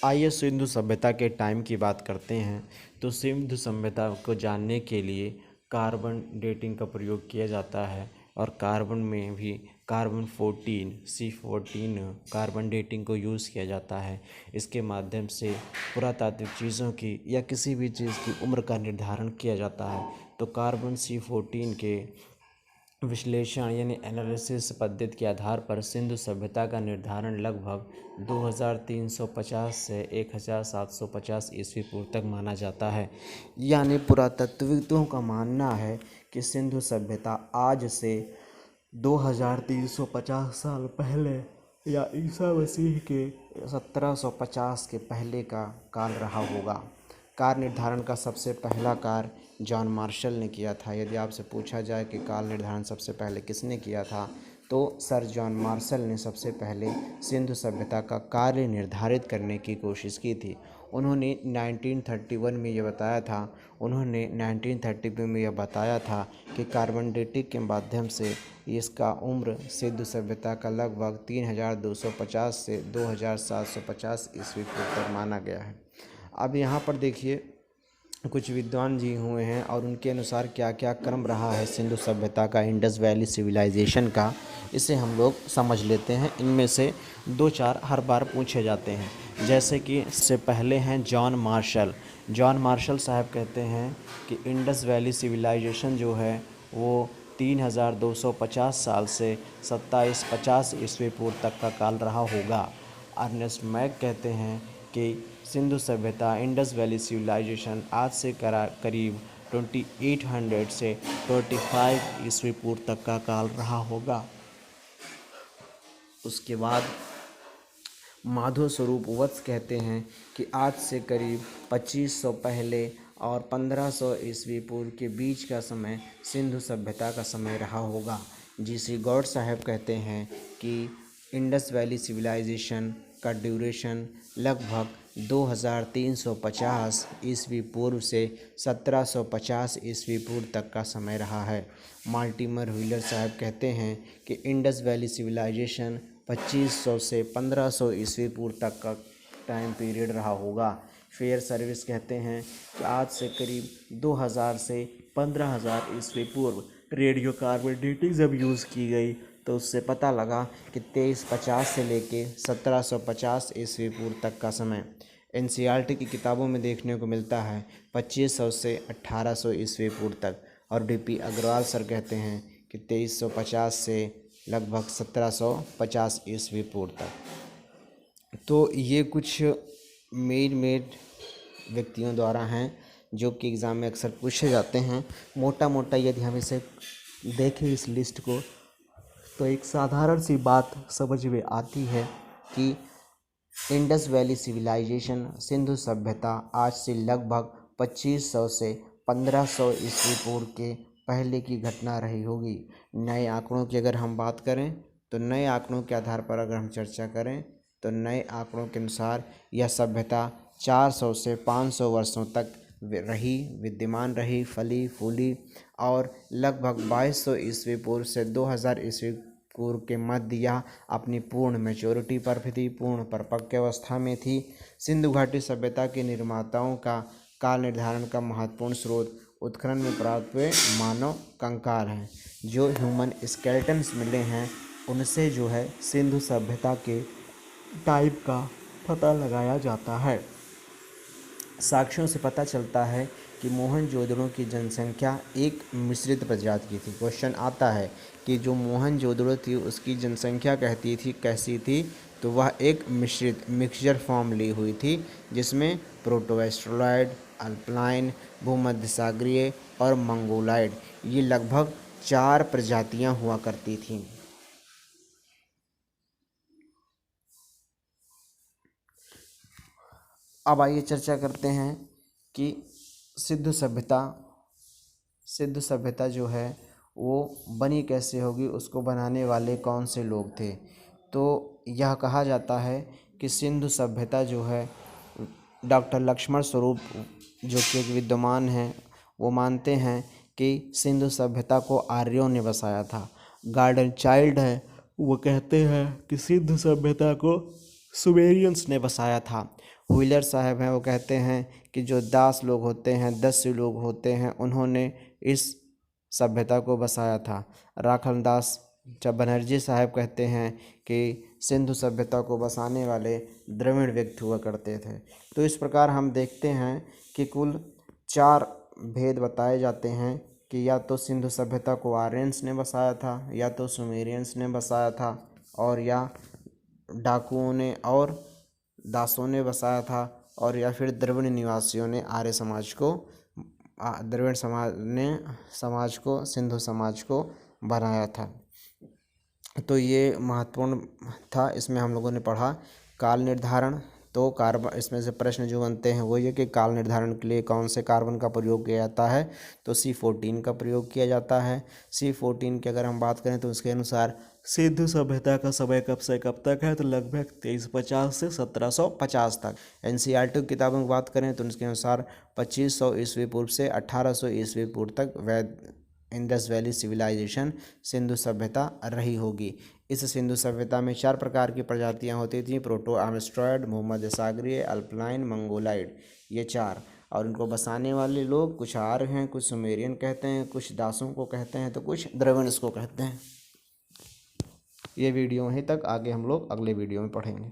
आइए सिंधु सभ्यता के टाइम की बात करते हैं। तो सिंधु सभ्यता को जानने के लिए कार्बन डेटिंग का प्रयोग किया जाता है और कार्बन में भी कार्बन 14 C14 कार्बन डेटिंग को यूज़ किया जाता है। इसके माध्यम से पुरातात्विक चीज़ों की या किसी भी चीज़ की उम्र का निर्धारण किया जाता है। तो कार्बन C14 के विश्लेषण यानी एनालिसिस पद्धति के आधार पर सिंधु सभ्यता का निर्धारण लगभग 2350 से 1750 ईस्वी पूर्व तक माना जाता है। यानी पुरातत्वविदों का मानना है कि सिंधु सभ्यता आज से 2350 साल पहले या ईसा मसीह के 1750 के पहले का काल रहा होगा। काल निर्धारण का सबसे पहला कार्य जॉन मार्शल ने किया था। यदि आपसे पूछा जाए कि काल निर्धारण सबसे पहले किसने किया था, तो सर जॉन मार्शल ने सबसे पहले सिंधु सभ्यता का कार्य निर्धारित करने की कोशिश की थी। उन्होंने 1931 में यह बताया था कि कार्बन डेटिंग के माध्यम से इसका उम्र सिंधु सभ्यता का लगभग 3250 से 2750 ईस्वी पूर्व तक माना गया है। अब यहाँ पर देखिए कुछ विद्वान जी हुए हैं और उनके अनुसार क्या क्या क्रम रहा है सिंधु सभ्यता का, इंडस वैली सिविलाइजेशन का, इसे हम लोग समझ लेते हैं। इनमें से दो चार हर बार पूछे जाते हैं। जैसे कि इससे पहले हैं जॉन मार्शल। जॉन मार्शल साहब कहते हैं कि इंडस वैली सिविलाइजेशन जो है वो 3250 साल से 2750 ईस्वी पूर्व तक का काल रहा होगा। अर्नेस्ट मैक कहते हैं कि सिंधु सभ्यता इंडस वैली सिविलाइजेशन आज से करीब 2800 से 25 ईस्वी पूर्व तक का काल रहा होगा। उसके बाद माधव स्वरूप वत्स कहते हैं कि आज से करीब 2500 पहले और 1500 ईस्वी पूर्व के बीच का समय सिंधु सभ्यता का समय रहा होगा। जी.सी. गौड़ साहब कहते हैं कि इंडस वैली सिविलाइजेशन का ड्यूरेशन लगभग 2350 ईस्वी पूर्व से 1750 ईस्वी पूर्व तक का समय रहा है। मार्टिमर व्हीलर साहब कहते हैं कि इंडस वैली सिविलाइजेशन 2500 से 1500 ईस्वी पूर्व तक का टाइम पीरियड रहा होगा। फेयर सर्विस कहते हैं कि आज से करीब 2000 से 15000 ईस्वी पूर्व रेडियो कार्बन डेटिंग जब यूज़ की गई तो उससे पता लगा कि 2350 से लेके 1750 ईस्वी पूर्व तक का समय एनसीईआरटी की किताबों में देखने को मिलता है 2500 से 1800 ईस्वी पूर्व तक। और डीपी अग्रवाल सर कहते हैं कि 2350 से लगभग 1750 ईस्वी पूर्व तक। तो ये कुछ मेन व्यक्तियों द्वारा हैं जो कि एग्ज़ाम में अक्सर पूछे जाते हैं। मोटा मोटा यदि हम इसे देखें इस लिस्ट को तो एक साधारण सी बात समझ में आती है कि इंडस वैली सिविलाइजेशन सिंधु सभ्यता आज से लगभग 2500 से 1500 ईस्वी पूर्व के पहले की घटना रही होगी। नए आंकड़ों की अगर हम बात करें तो नए आंकड़ों के आधार पर अगर हम चर्चा करें तो नए आंकड़ों के अनुसार यह सभ्यता 400 से 500 वर्षों तक विद्यमान रही, फली फूली और लगभग 2200 ईस्वी पूर्व से 2000 ईस्वी पूर्व के मध्य यह अपनी पूर्ण मैच्योरिटी पर थी, पूर्ण परिपक्व अवस्था में थी। सिंधु घाटी सभ्यता के निर्माताओं का काल निर्धारण का महत्वपूर्ण स्रोत उत्खनन में प्राप्त हुए मानव कंकाल हैं। जो ह्यूमन स्केलेटन्स मिले हैं उनसे जो है सिंधु सभ्यता के टाइप का पता लगाया जाता है। साक्ष्यों से पता चलता है कि मोहनजोदड़ो की जनसंख्या एक मिश्रित प्रजाति की थी। क्वेश्चन आता है कि जो मोहनजोदड़ो थी उसकी जनसंख्या कैसी थी, तो वह एक मिक्सचर फॉर्म ली हुई थी जिसमें प्रोटोएस्ट्रोलॉइड, अल्पाइन, भूमध्य सागरीय और मंगोलॉइड ये लगभग 4 प्रजातियां हुआ करती थीं। अब आइए चर्चा करते हैं कि सिंधु सभ्यता जो है वो बनी कैसे होगी, उसको बनाने वाले कौन से लोग थे। तो यह कहा जाता है कि सिंधु सभ्यता जो है डॉक्टर लक्ष्मण स्वरूप जो कि एक विद्वान हैं वो मानते हैं कि सिंधु सभ्यता को आर्यों ने बसाया था। गार्डन चाइल्ड है वो कहते हैं कि सिंधु सभ्यता को सुमेरियंस ने बसाया था। व्हीलर साहब हैं, वो कहते हैं कि जो दास लोग होते हैं, दस्यु लोग होते हैं, उन्होंने इस सभ्यता को बसाया था। राखलदास बनर्जी साहब कहते हैं कि सिंधु सभ्यता को बसाने वाले द्रविड़ व्यक्ति हुआ करते थे। तो इस प्रकार हम देखते हैं कि कुल 4 भेद बताए जाते हैं कि या तो सिंधु सभ्यता को आर्यंस ने बसाया था, या तो सुमेरियंस ने बसाया था, और या डाकुओं ने और दासों ने बसाया था, और या फिर द्रविड़ निवासियों ने आर्य समाज को द्रविड़ समाज को सिंधु समाज को बनाया था। तो ये महत्वपूर्ण था। इसमें हम लोगों ने पढ़ा काल निर्धारण। तो कार्बन, इसमें से प्रश्न जो बनते हैं वो ये कि काल निर्धारण के लिए कौन से कार्बन का प्रयोग किया जाता है, तो C14 का प्रयोग किया जाता है। C14 की अगर हम बात करें तो उसके अनुसार सिंधु सभ्यता का समय कब से कब तक है, तो लगभग 2350 से 1750 तक। NCERT की किताबों की बात करें तो उसके अनुसार 2500 ईस्वी पूर्व से 1800 ईस्वी पूर्व तक इंडस वैली सिविलाइजेशन सिंधु सभ्यता रही होगी। इस सिंधु सभ्यता में 4 प्रकार की प्रजातियां होती थीं: प्रोटो आर्मस्ट्रॉयड, भूमध्य सागरीय, अल्पलाइन, मंगोलाइड, ये 4। और इनको बसाने वाले लोग कुछ आर्य हैं, कुछ सुमेरियन कहते हैं, कुछ दासों को कहते हैं, तो कुछ द्रविड़स को कहते हैं। ये वीडियो वहीं तक, आगे हम लोग अगले वीडियो में पढ़ेंगे।